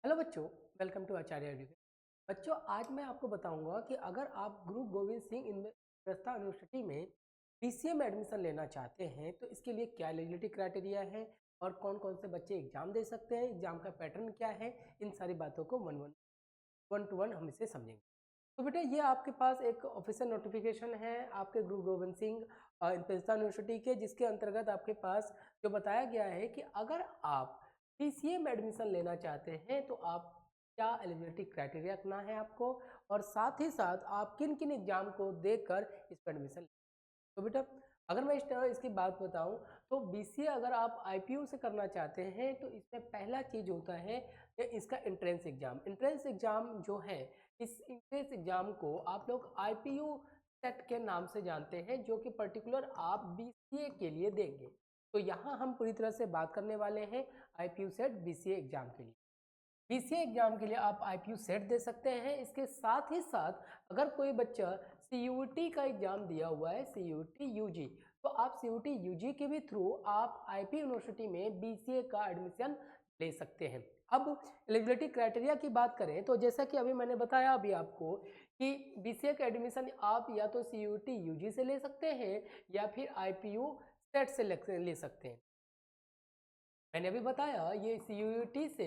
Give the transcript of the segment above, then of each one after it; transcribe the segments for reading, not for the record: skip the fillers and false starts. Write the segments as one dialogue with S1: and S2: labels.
S1: Hello बच्चों, welcome to Acharya education. बच्चों, आज मैं आपको बताऊंगा कि अगर आप गुरु गोविंद सिंह व्यवस्था यूनिवर्सिटी में बीसीए में एडमिशन लेना चाहते हैं तो इसके लिए क्या एलिजिबिलिटी क्राइटेरिया है और कौन कौन से बच्चे एग्जाम दे सकते हैं, एग्जाम का पैटर्न क्या है, इन सारी बातों को वन टू वन हम इसे समझेंगे। तो बेटा, ये आपके पास एक ऑफिशियल नोटिफिकेशन है आपके गुरु गोविंद सिंह व्यवस्था यूनिवर्सिटी के, जिसके अंतर्गत आपके पास जो बताया गया है कि अगर आप बीसीए में एडमिशन लेना चाहते हैं तो आप क्या एलिजिबिलिटी क्राइटेरिया रखना है आपको, और साथ ही साथ आप किन किन एग्जाम को देकर इस पर एडमिशन। तो बेटा, अगर मैं इसकी बात बताऊं तो बीसीए अगर आप आईपीयू से करना चाहते हैं तो इसमें पहला चीज होता है कि इसका एंट्रेंस एग्जाम। एंट्रेंस एग्जाम जो है, इस एंट्रेंस एग्जाम को आप लोग आईपीयू सेट के नाम से जानते हैं, जो कि पर्टिकुलर आप बीसीए के लिए देंगे। तो यहाँ हम पूरी तरह से बात करने वाले हैं आईपीयू सेट बीसीए एग्जाम के लिए। बीसीए एग्जाम के लिए आप आईपीयू सेट दे सकते हैं। इसके साथ ही साथ अगर कोई बच्चा सीयूटी का एग्जाम दिया हुआ है, सीयूटी यूजी, तो आप सीयूटी यूजी के भी थ्रू आप आईपी यूनिवर्सिटी में बीसीए का एडमिशन ले सकते हैं। अब एलिजिबिलिटी क्राइटेरिया की बात करें तो जैसा कि अभी मैंने बताया अभी आपको कि बीसीए का एडमिशन आप या तो सीयूटी यूजी से ले सकते हैं या फिर आईपीयू सेट से ले सकते हैं। मैंने अभी बताया ये सीयूटी से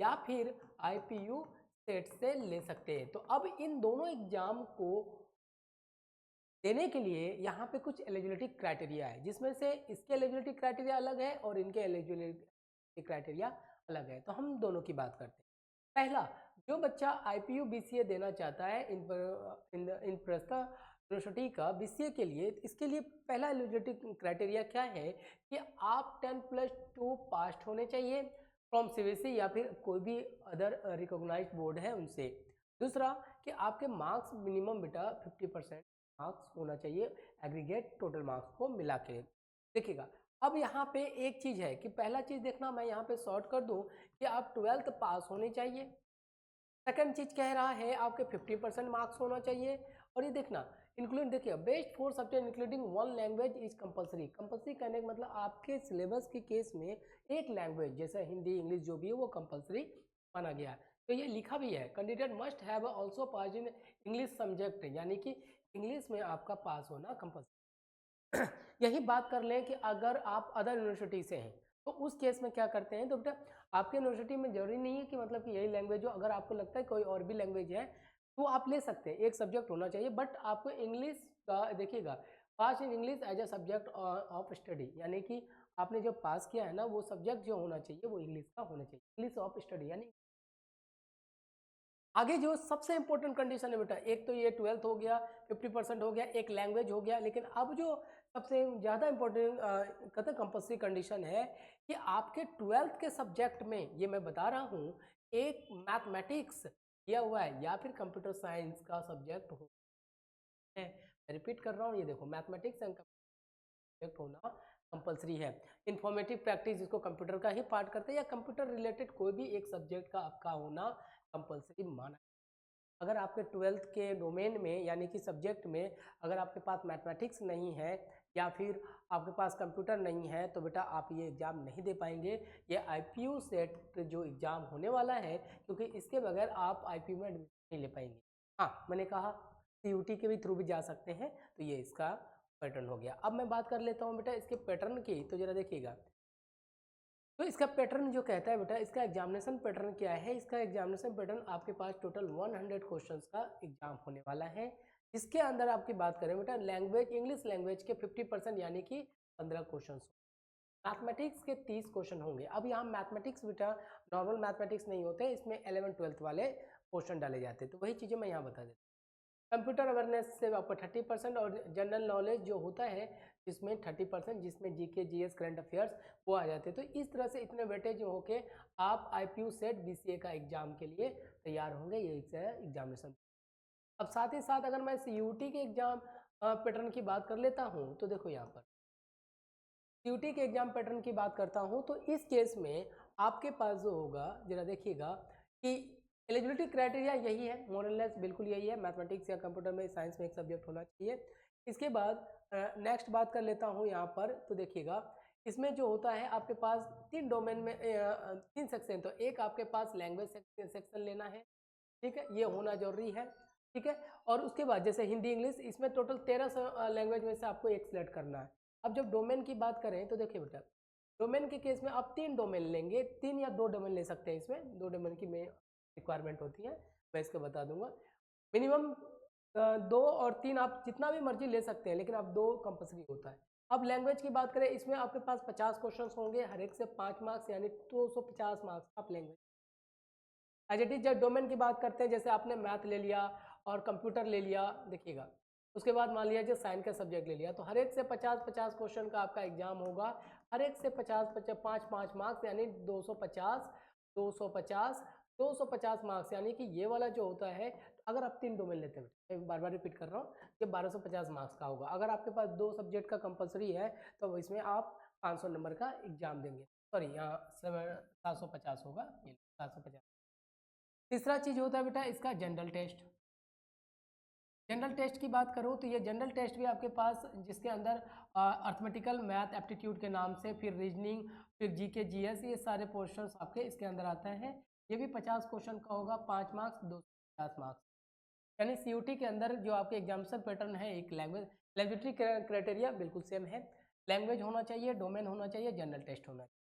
S1: या फिर आईपीयू सेट से ले सकते हैं। तो अब इन दोनों एग्जाम को देने के लिए यहाँ पे कुछ एलिजिबिलिटी क्राइटेरिया है, जिसमें से इसके एलिजिबिलिटी क्राइटेरिया अलग है और इनके एलिजिबिलिटी क्राइटेरिया अलग है। तो हम दोनों की बात करते हैं। पहला, जो बच्चा आईपीयू बीसीए देना चाहता है इन प्रस्ता यूनिवर्सिटी का बीसीए के लिए, इसके लिए पहला एलिजिबिलिटी क्राइटेरिया क्या है कि आप 10+2 पास होने चाहिए फ्रॉम सीबीएसई या फिर कोई भी अदर रिकॉग्नाइज्ड बोर्ड है उनसे। दूसरा कि आपके मार्क्स मिनिमम बेटा 50% मार्क्स होना चाहिए, एग्रीगेट टोटल मार्क्स को मिला के। देखिएगा, अब यहाँ पे एक चीज़ है कि पहला चीज़ देखना, मैं यहाँ पे शॉर्ट कर दूँ कि आप 12th पास होने चाहिए। सेकंड चीज़ कह रहा है आपके 50% मार्क्स होना चाहिए। और ये देखना, इंक्लूड देखिए best 4 subject including 1 language is compulsory. Compulsory कहने का मतलब आपके सिलेबस के केस में एक लैंग्वेज जैसे हिंदी इंग्लिश जो भी है वो कंपलसरी माना गया है। तो ये लिखा भी है, candidate must have also pass in English subject, यानी कि इंग्लिश में आपका पास होना कंपलसरी। यही बात कर लें कि अगर आप अदर यूनिवर्सिटी से हैं तो उस केस में क्या करते हैं, तो बेटा आपके यूनिवर्सिटी में जरूरी नहीं है कि मतलब कि यही लैंग्वेज हो। अगर आपको लगता है कोई और भी लैंग्वेज है तो आप ले सकते हैं, एक सब्जेक्ट होना चाहिए। बट आपको इंग्लिश का देखिएगा, pass in English as a subject of study, यानी कि आपने जो पास किया है ना वो सब्जेक्ट जो होना चाहिए वो इंग्लिश का होना चाहिए, इंग्लिश ऑफ स्टडी। यानी आगे जो सबसे इंपॉर्टेंट कंडीशन है बेटा, एक तो ये 12th हो गया, 50% हो गया, एक लैंग्वेज हो गया, लेकिन अब जो सबसे ज़्यादा इंपॉर्टेंट कहते हैं कंपल्सरी कंडीशन है कि आपके 12th के सब्जेक्ट में, ये मैं बता रहा हूँ, एक मैथमेटिक्स दिया हुआ है या फिर कंप्यूटर साइंस का सब्जेक्ट हो है। मैं रिपीट कर रहा हूँ, ये देखो मैथमेटिक्स एंड सब्जेक्ट होना कंपलसरी है। इंफॉर्मेटिव प्रैक्टिस जिसको कंप्यूटर का ही पार्ट करते हैं या कंप्यूटर रिलेटेड कोई भी एक सब्जेक्ट का आपका होना कंपलसरी माना। अगर आपके 12th के डोमेन में यानी कि सब्जेक्ट में अगर आपके पास मैथमेटिक्स नहीं है या फिर आपके पास कंप्यूटर नहीं है तो बेटा आप ये एग्ज़ाम नहीं दे पाएंगे। ये आईपीयू सेट जो एग्ज़ाम होने वाला है, क्योंकि इसके बगैर आप आईपीयू में एडमिशन नहीं ले पाएंगे। हाँ, मैंने कहा सीयूटी के भी थ्रू भी जा सकते हैं। तो ये इसका पैटर्न हो गया। अब मैं बात कर लेता हूँ बेटा इसके पैटर्न की, तो जरा देखिएगा। तो इसका पैटर्न जो कहता है बेटा, इसका एग्जामिनेशन पैटर्न क्या है, इसका एग्जामिनेशन पैटर्न आपके पास टोटल 100 क्वेश्चंस का एग्जाम होने वाला है। इसके अंदर आपकी बात करें बेटा, लैंग्वेज इंग्लिश लैंग्वेज के 50% यानी कि 15 क्वेश्चन, मैथमेटिक्स के 30 क्वेश्चन होंगे। अब यहाँ मैथमेटिक्स बेटा नॉर्मल मैथमेटिक्स नहीं होते, इसमें 11th-12th वाले क्वेश्चन डाले जाते हैं। तो वही चीज़ें मैं यहाँ बता देता हूँ। कंप्यूटर अवेयरनेस से आपको 30% और जनरल नॉलेज जो होता है जिसमें 30%, जिसमें जीके जीएस करंट अफेयर्स वो आ जाते हैं। तो इस तरह से इतने वेटेज होके आप आईपीयू सेट बीसीए का एग्जाम के लिए तैयार होंगे। ये एग्जामिनेशन। अब साथ ही साथ अगर मैं सीयूटी के एग्जाम पैटर्न की बात कर लेता हूँ तो देखो यहाँ पर सीयूटी के एग्जाम पैटर्न की बात करता हूँ तो इस केस में आपके पास जो होगा, जरा देखिएगा कि एलिजिबिलिटी क्राइटेरिया यही है, मोरलेस बिल्कुल यही है, मैथमेटिक्स या कंप्यूटर में साइंस में एक सब्जेक्ट होना चाहिए। इसके बाद नेक्स्ट बात कर लेता हूँ यहाँ पर, तो देखिएगा इसमें जो होता है आपके पास 3 डोमेन में 3 सेक्शन, तो एक आपके पास लैंग्वेज सेक्शन लेना है, ठीक है, ये होना जरूरी है, ठीक है। और उसके बाद जैसे हिंदी इंग्लिश, इसमें टोटल 13 लैंग्वेज में से आपको एक सिलेक्ट करना है। अब जब डोमेन की बात करें तो देखिए बेटा, डोमेन के केस में आप 3 डोमेन लेंगे, 3 या 2 डोमेन ले सकते हैं, इसमें 2 डोमेन की में रिक्वायरमेंट होती है, मैं इसको बता दूंगा। मिनिमम 2 और 3 आप जितना भी मर्जी ले सकते हैं, लेकिन आप 2 कंपल्सरी होता है। अब लैंग्वेज की बात करें, इसमें आपके पास 50 क्वेश्चन होंगे, हर एक से 5 मार्क्स, यानी 250 मार्क्स आप लेंगे। एज इट इज जब डोमेन की बात करते हैं, जैसे आपने मैथ ले लिया और कंप्यूटर ले लिया, देखिएगा, उसके बाद मान लिया जो साइंस का सब्जेक्ट ले लिया, तो हर एक से 50-50 क्वेश्चन का आपका एग्जाम होगा, हर एक से 5-5 मार्क्स, यानी 250 250 250 मार्क्स, यानी कि ये वाला जो होता है, अगर आप 3 डोमेन लेते हैं, मैं बार बार रिपीट कर रहा हूँ, ये 1250 मार्क्स का होगा। अगर आपके पास 2 सब्जेक्ट का कंपलसरी है तो इसमें आप 500 नंबर का एग्जाम देंगे, सॉरी यहाँ 750 होगा, ये 750। तीसरा चीज होता है बेटा इसका जनरल टेस्ट। जनरल टेस्ट की बात करूँ तो ये जनरल टेस्ट भी आपके पास, जिसके अंदर अर्थमेटिकल, मैथ एप्टीट्यूड के नाम से, फिर रीजनिंग, फिर जीके जीएस, ये सारे पोर्शंस आपके इसके अंदर आते हैं। ये भी 50 क्वेश्चन का होगा, 5 मार्क्स, 250 मार्क्स। यानी सीयूटी के अंदर जो आपके एग्जामिनेशन पैटर्न है, एक लैंग्वेज एलिजिबिलिटी क्राइटेरिया बिल्कुल सेम है, लैंग्वेज होना चाहिए, डोमेन होना चाहिए, जनरल टेस्ट होना चाहिए।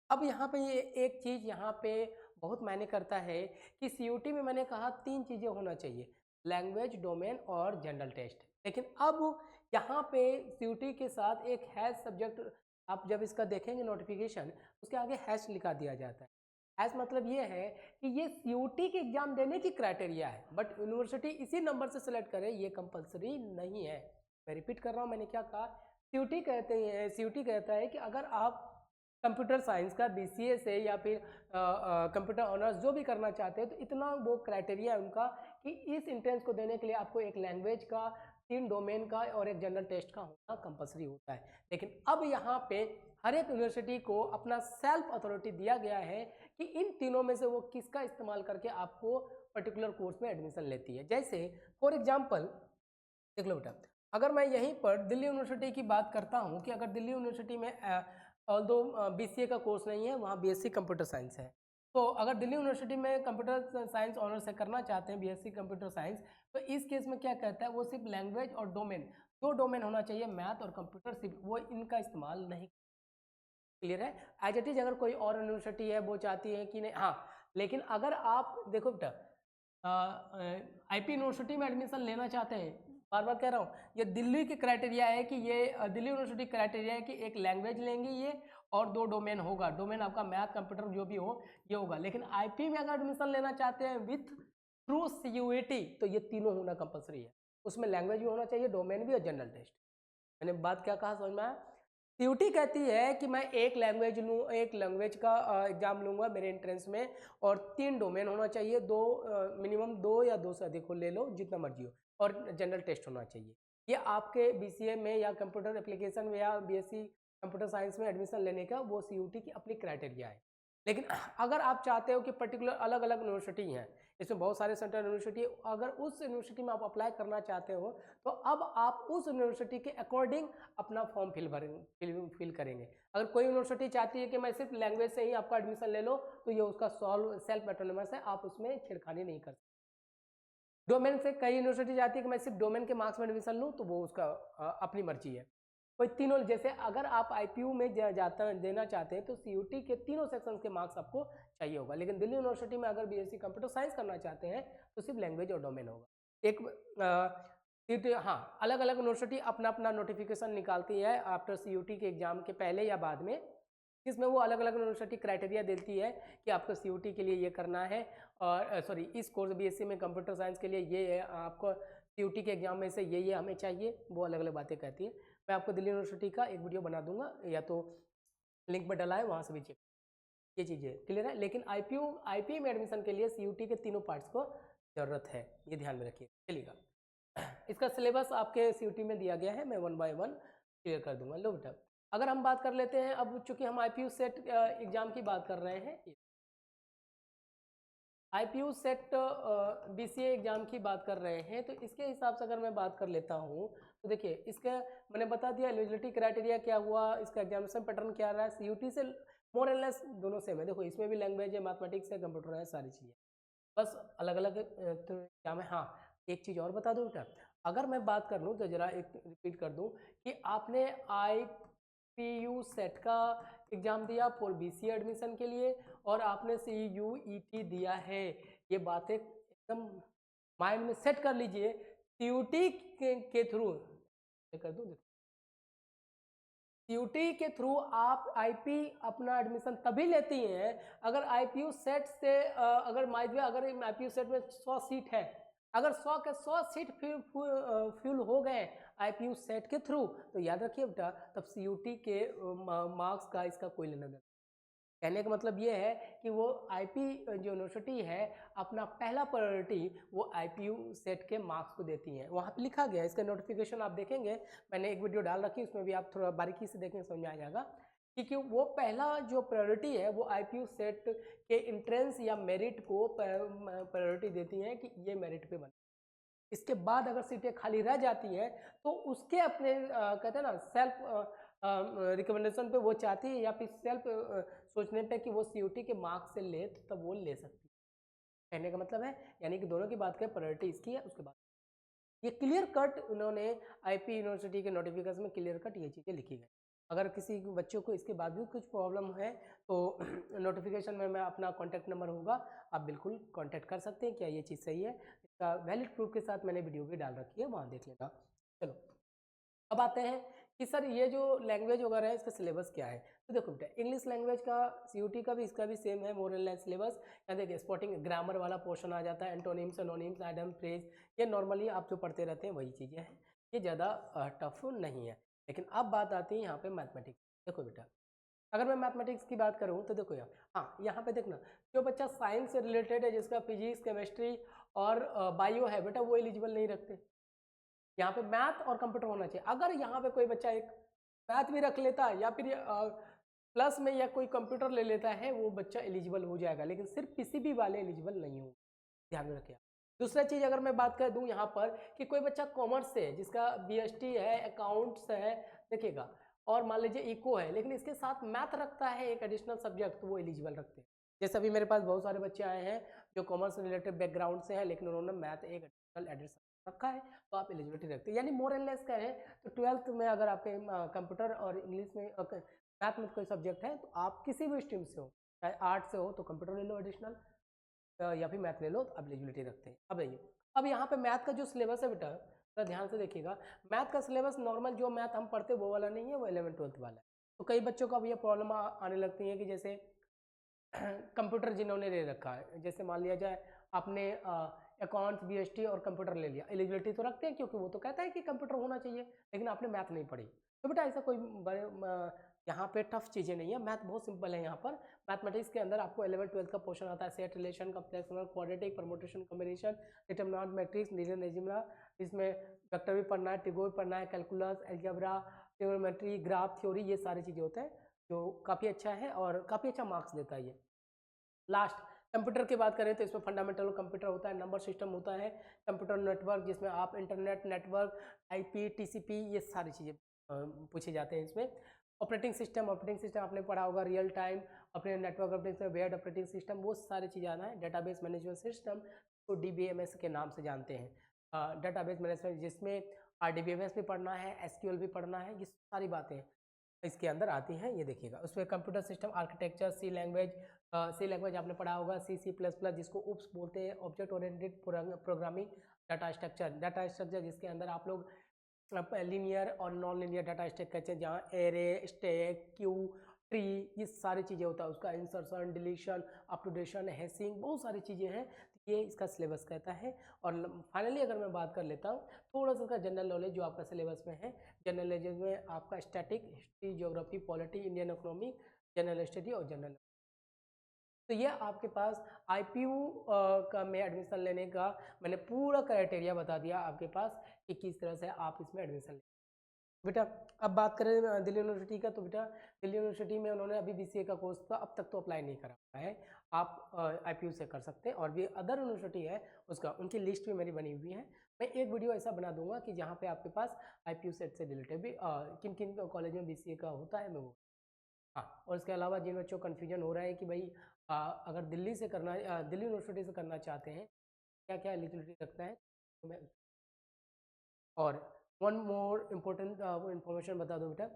S1: अब यहाँ पे ये एक चीज़ यहाँ पे बहुत मायने करता है कि सीयूटी में मैंने कहा 3 चीज़ें होना चाहिए, लैंग्वेज, डोमेन और जनरल टेस्ट। लेकिन अब यहाँ पे सीयूटी के साथ एक हैश सब्जेक्ट, आप जब इसका देखेंगे नोटिफिकेशन, उसके आगे हैश लिखा दिया जाता है। हैश मतलब ये है कि ये सीयूटी के एग्जाम देने की क्राइटेरिया है, बट यूनिवर्सिटी इसी नंबर से सिलेक्ट करे ये कंपल्सरी नहीं है। मैं रिपीट कर रहा हूँ, मैंने क्या कहा, सीयूटी कहते हैं, सीयूटी कहता है कि अगर आप कंप्यूटर साइंस का बीसीए से या फिर कंप्यूटर ऑनर्स जो भी करना चाहते हैं, तो इतना वो क्राइटेरिया है उनका कि इस एंट्रेंस को देने के लिए आपको एक लैंग्वेज का, 3 डोमेन का और एक जनरल टेस्ट का होना कंपलसरी होता है। लेकिन अब यहाँ पे हर एक यूनिवर्सिटी को अपना सेल्फ अथॉरिटी दिया गया है कि इन तीनों में से वो किसका इस्तेमाल करके आपको पर्टिकुलर कोर्स में एडमिशन लेती है। जैसे फॉर एग्जाम्पल देख लो बेटा, अगर मैं यहीं पर दिल्ली यूनिवर्सिटी की बात करता हूँ कि अगर दिल्ली यूनिवर्सिटी में ऑल्दो बीसीए का कोर्स नहीं है, वहाँ बीएससी कंप्यूटर साइंस है, तो अगर दिल्ली यूनिवर्सिटी में कंप्यूटर साइंस ऑनर्स से करना चाहते हैं, बीएससी कंप्यूटर साइंस, तो इस केस में क्या कहता है, वो सिर्फ लैंग्वेज और डोमेन, 2 डोमेन होना चाहिए, मैथ और कंप्यूटर, सिर्फ वो इनका इस्तेमाल नहीं। क्लियर है? एज इट इज अगर कोई और यूनिवर्सिटी है वो चाहती है कि नहीं, हाँ, लेकिन अगर आप देखो बेटा, आईपी यूनिवर्सिटी में एडमिशन लेना चाहते हैं, बार बार कह रहा हूँ, ये दिल्ली की क्राइटेरिया है कि ये दिल्ली यूनिवर्सिटी क्राइटेरिया है कि एक लैंग्वेज लेंगे ये, और 2 डोमेन होगा, डोमेन आपका मैथ कंप्यूटर जो भी हो ये होगा। लेकिन आईपी में अगर एडमिशन लेना चाहते हैं विथ थ्रू सीयूईटी, तो ये तीनों होना कंपलसरी है, उसमें लैंग्वेज भी होना चाहिए, डोमेन भी और जनरल टेस्ट। मैंने बात क्या कहा, समझ में आया? सीयूटी कहती है कि मैं एक लैंग्वेज लूँ, एक लैंग्वेज का एग्जाम लूंगा मेरे एंट्रेंस में, और 3 डोमेन होना चाहिए, 2 मिनिमम 2 या 2 से अधिक हो, ले लो जितना मर्जी हो, और जनरल टेस्ट होना चाहिए। ये आपके बीसीए में या कंप्यूटर एप्लीकेशन में या बीएससी कंप्यूटर साइंस में एडमिशन लेने का वो सीयूटी की अपनी क्राइटेरिया है। लेकिन अगर आप चाहते हो कि पर्टिकुलर अलग अलग यूनिवर्सिटी हैं, इसमें बहुत सारे सेंट्रल यूनिवर्सिटी, अगर उस यूनिवर्सिटी में आप अप्लाई करना चाहते हो, तो अब आप उस यूनिवर्सिटी के अकॉर्डिंग अपना फॉर्म फिल करेंगे। अगर कोई यूनिवर्सिटी चाहती है कि मैं सिर्फ लैंग्वेज से ही आपका एडमिशन ले लो, तो ये उसका सेल्फ ऑटोनोमस है, आप उसमें छेड़खानी नहीं कर सकते। डोमेन से कई यूनिवर्सिटी चाहती है कि मैं सिर्फ डोमेन के मार्क्स में एडमिशन लूँ, तो वो उसका अपनी मर्जी है। कोई तीनों, जैसे अगर आप आईपीयू में देना चाहते हैं तो सीयूटी के तीनों सेक्शंस के मार्क्स आपको चाहिए होगा। लेकिन दिल्ली यूनिवर्सिटी में अगर बीएससी कंप्यूटर साइंस करना चाहते हैं तो सिर्फ लैंग्वेज और डोमेन होगा। एक हाँ, अलग अलग यूनिवर्सिटी अपना अपना नोटिफिकेशन निकालती है आफ्टर सीयूटी के एग्जाम के पहले या बाद में, जिसमें वो अलग अलग यूनिवर्सिटी क्राइटेरिया देती है कि आपको सीयूटी के लिए ये करना है, और सॉरी इस कोर्स बीएससी में कंप्यूटर साइंस के लिए ये है, आपको सीयूटी के एग्जाम में से ये हमें चाहिए, वो अलग अलग बातें कहती है। मैं आपको दिल्ली यूनिवर्सिटी का एक वीडियो बना दूंगा, या तो लिंक पर डला है, वहाँ से भी चेक, ये चीज़ें क्लियर है। लेकिन आईपीयू में एडमिशन के लिए सीयूटी के तीनों पार्ट्स को ज़रूरत है, ये ध्यान में रखिए। चलिएगा, इसका सिलेबस आपके सीयूटी में दिया गया है, मैं 1 बाय 1 क्लियर कर दूंगा। लो बेटा, अगर हम बात कर लेते हैं, अब चूंकि हम आईपीयू सेट एग्जाम की बात कर रहे हैं, IPU सेट BCA एग्जाम की बात कर रहे हैं, तो इसके हिसाब से अगर मैं बात कर लेता हूँ तो देखिए इसका मैंने बता दिया एलिजिबिलिटी क्राइटेरिया क्या हुआ, इसका एग्जामिनेशन पैटर्न क्या रहा है। CUT से मोर एंड लेस दोनों सेम है। देखो इसमें भी लैंग्वेज है, मैथमेटिक्स है, कंप्यूटर है, सारी चीज़ें बस अलग अलग तो क्या मैं, हाँ एक चीज़ और बता दूँ बेटा, अगर मैं बात कर लूँ तो जरा एक रिपीट कर दूँ कि आपने IPU सेट का एग्जाम दिया फॉर BCA एडमिशन के लिए और आपने CUET दिया है, ये बातें एकदम माइंड में सेट कर लीजिए। CUT के थ्रू कर दूँ, CUT के थ्रू आप IP अपना एडमिशन तभी लेती हैं अगर IPU सेट से अगर अगर IPU सेट में 100 सीट है, अगर 100 के 100 सीट फ्यूल हो गए IPU सेट के थ्रू, तो याद रखिए बेटा तब CUT के मार्क्स का इसका कोई लेना देना। कहने का मतलब ये है कि वो IP जो यूनिवर्सिटी है अपना पहला प्रायोरिटी वो IPU सेट के मार्क्स को देती हैं। वहाँ पे लिखा गया है, इसका नोटिफिकेशन आप देखेंगे, मैंने एक वीडियो डाल रखी है, उसमें भी आप थोड़ा बारीकी से देखेंगे समझ में आ जाएगा क्योंकि वो पहला जो प्रायोरिटी है वो IPU सेट के इंट्रेंस या मेरिट को प्रायोरिटी देती हैं कि ये मेरिट पे बने। इसके बाद अगर सीटें खाली रह जाती हैं तो उसके अपने कहते हैं ना सेल्फ रिकमेंडेशन पे वो चाहती है या फिर सेल्फ सोचने पे कि वो CUT के मार्क्स से ले तो तब वो ले सकती है। कहने का मतलब है यानी कि दोनों की बात करें, प्रायोरिटी इसकी है, उसके बाद ये क्लियर कट उन्होंने IP यूनिवर्सिटी के नोटिफिकेशन में क्लियर कट ये चीज़ें लिखी गई। अगर किसी बच्चों को इसके बाद भी कुछ प्रॉब्लम है तो नोटिफिकेशन में मैं अपना कॉन्टैक्ट नंबर होगा, आप बिल्कुल कॉन्टैक्ट कर सकते हैं क्या ये चीज़ सही है। इसका वैलिड प्रूफ के साथ मैंने वीडियो भी डाल रखी है, वहाँ देख लेना। चलो अब आते हैं कि सर ये जो लैंग्वेज वगैरह है इसका सिलेबस क्या है। तो देखो बेटा इंग्लिश लैंग्वेज का CUT का भी इसका भी सेम है, मोर एंड लेस सिलेबस। यहाँ देखिए स्पॉटिंग ग्रामर वाला पोर्शन आ जाता है, एंटोनिम्स एनोनिम्स आइडम फ्रेज, ये नॉर्मली आप जो पढ़ते रहते हैं वही चीज़ें हैं, ये ज़्यादा टफ नहीं है। लेकिन अब बात आती है यहाँ पे मैथमेटिक्स। देखो बेटा अगर मैं मैथमेटिक्स की बात करूँ तो देखो यार, हाँ यहाँ पे देखना जो बच्चा साइंस से रिलेटेड है जिसका फिजिक्स केमिस्ट्री और बायो है बेटा वो एलिजिबल नहीं रखते। यहाँ पे मैथ और कंप्यूटर होना चाहिए। अगर यहाँ पे कोई बच्चा एक मैथ भी रख लेता है या फिर प्लस में या कोई कंप्यूटर ले लेता है वो बच्चा एलिजिबल हो जाएगा, लेकिन सिर्फ PCB वाले एलिजिबल नहीं हो, ध्यान में रखिए। दूसरा चीज़ अगर मैं बात कर दूं यहाँ पर कि कोई बच्चा कॉमर्स से जिसका BST है, अकाउंट्स है, देखिएगा और मान लीजिए इको है, लेकिन इसके साथ मैथ रखता है एक एडिशनल सब्जेक्ट, तो वो एलिजिबल रखते हैं। जैसे अभी मेरे पास बहुत सारे बच्चे आए हैं जो कॉमर्स रिलेटेड बैकग्राउंड से हैं लेकिन उन्होंने मैथ एक एडिशनल एडिशन रखा है, तो आप एलिजिबिलिटी रखते हैं। यानी मोर एंड लेस कहें तो 12th में अगर आपके कंप्यूटर और इंग्लिश में मैथ में कोई सब्जेक्ट है तो आप किसी भी स्ट्रीम से हो, चाहे आर्ट से हो तो कंप्यूटर ले लो एडिशनल, या फिर मैथ ले लो तो आप एलिजिबिलिटी रखते हैं। अब देखिए अब यहाँ पे मैथ का जो सिलेबस है बेटा थोड़ा ध्यान से देखिएगा, मैथ का सिलेबस नॉर्मल जो मैथ हम पढ़ते वो वाला नहीं है, वो 11th 12th वाला है। तो कई बच्चों को अब ये प्रॉब्लम आने लगती है कि जैसे कंप्यूटर जिन्होंने ले रखा है, जैसे मान लिया जाए आपने अकाउंट्स BST और कंप्यूटर ले लिया, एलिजिबिलिटी तो रखते हैं क्योंकि वो तो कहता है कि कंप्यूटर होना चाहिए, लेकिन आपने मैथ नहीं पढ़ी। तो बेटा ऐसा कोई यहाँ पे टफ चीज़ें नहीं है, मैथ बहुत सिंपल है। यहाँ पर मैथमेटिक्स के अंदर आपको 11th 12th का पोर्शन आता है, set relation, complex number, quadratic, permutation, combination, determinant linear algebra, इसमें वेक्टर भी पढ़ना है, ट्रिगो भी पढ़ना है, calculus, algebra, trigonometry, graph theory, ये सारी चीज़ें होते हैं जो काफ़ी अच्छा है और काफ़ी अच्छा मार्क्स देता है ये। लास्ट कंप्यूटर की बात करें तो इसमें फंडामेंटल कंप्यूटर होता है, नंबर सिस्टम होता है, कंप्यूटर नेटवर्क जिसमें आप इंटरनेट नेटवर्क, IP TCP ये सारी चीज़ें पूछे जाते हैं इसमें। ऑपरेटिंग सिस्टम आपने पढ़ा होगा, रियल टाइम अपने network operating system, web operating system, वो सारी चीज़ें आना है। डेटाबेस मैनेजमेंट सिस्टम तो DBMS के नाम से जानते हैं, डेटाबेस मैनेजमेंट जिसमें RDBMS भी पढ़ना है, SQL भी पढ़ना है, ये सारी बातें इसके अंदर आती हैं। ये देखिएगा उसमें कंप्यूटर सिस्टम आर्किटेक्चर, सी लैंग्वेज आपने पढ़ा होगा, C++ जिसको UPS बोलते हैं, object oriented programming, data structure जिसके अंदर आप लोग लीनियर और नॉन लीनियर डाटा स्ट्रक्चर जहाँ एरे, स्टैक, क्यू, ट्री, ये सारी चीज़ें होता है, उसका इंसर्शन, डिलीशन, अपटूडेशन, हैशिंग, बहुत सारी चीज़ें हैं, ये इसका सिलेबस कहता है। और फाइनली अगर मैं बात कर लेता हूँ थोड़ा सा जनरल नॉलेज जो आपका सिलेबस में है, जनरल नॉलेज में आपका static, history, geography, polity, Indian economy, general study और जनरल, तो ये आपके पास IPU का में एडमिशन लेने का मैंने पूरा क्राइटेरिया बता दिया आपके पास कि किस तरह से आप इसमें एडमिशन ले। बेटा अब बात करें दिल्ली यूनिवर्सिटी का, तो बेटा दिल्ली यूनिवर्सिटी में उन्होंने अभी BCA का कोर्स था अब तक तो अप्लाई नहीं करा है, आप IPU से कर सकते हैं। और भी अदर यूनिवर्सिटी है उसका उनकी लिस्ट भी मेरी बनी हुई है। मैं एक वीडियो ऐसा बना दूंगा कि जहाँ पे आपके पास IPU सेट से रिलेटेड भी किन किन कॉलेज में BCA का होता है मैं वो। हाँ, और इसके अलावा जिन बच्चों को कन्फ्यूजन हो रहा है कि भाई अगर दिल्ली से करना दिल्ली यूनिवर्सिटी से करना चाहते हैं क्या क्या एलिजिबिलिटी रखता है तो मैं। और वन मोर इम्पोर्टेंट वो इन्फॉर्मेशन बता दो बेटा,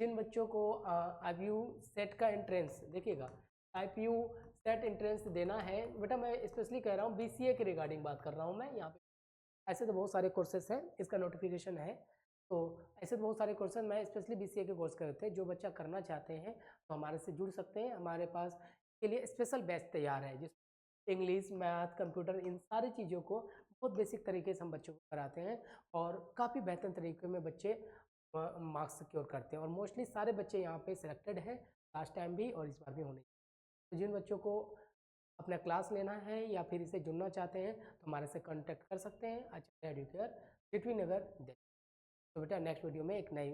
S1: जिन बच्चों को IPU सेट का एंट्रेंस देखिएगा, IPU सेट एंट्रेंस देना है बेटा, मैं स्पेशली कह रहा हूँ BCA के रिगार्डिंग बात कर रहा हूँ मैं यहाँ पे। ऐसे तो बहुत सारे कोर्सेज हैं, इसका नोटिफिकेशन है, तो ऐसे तो बहुत सारे कोर्सेज मैं स्पेशली BCA के कोर्स करते हैं। जो बच्चा करना चाहते हैं तो हमारे से जुड़ सकते हैं, हमारे पास के लिए स्पेशल बैच तैयार है जिस इंग्लिश मैथ कंप्यूटर इन सारी चीज़ों को बहुत बेसिक तरीके से हम बच्चों को कराते हैं और काफ़ी बेहतर तरीके में बच्चे मार्क्स सिक्योर करते हैं। और मोस्टली सारे बच्चे यहाँ पे सिलेक्टेड हैं, लास्ट टाइम भी और इस बार भी होने। तो जिन बच्चों को अपना क्लास लेना है या फिर इसे जुड़ना चाहते हैं तो हमारे से कांटेक्ट कर सकते हैं आचार्य एडुकेयर, टिटवी नगर दिल्ली। तो बेटा नेक्स्ट वीडियो में एक नई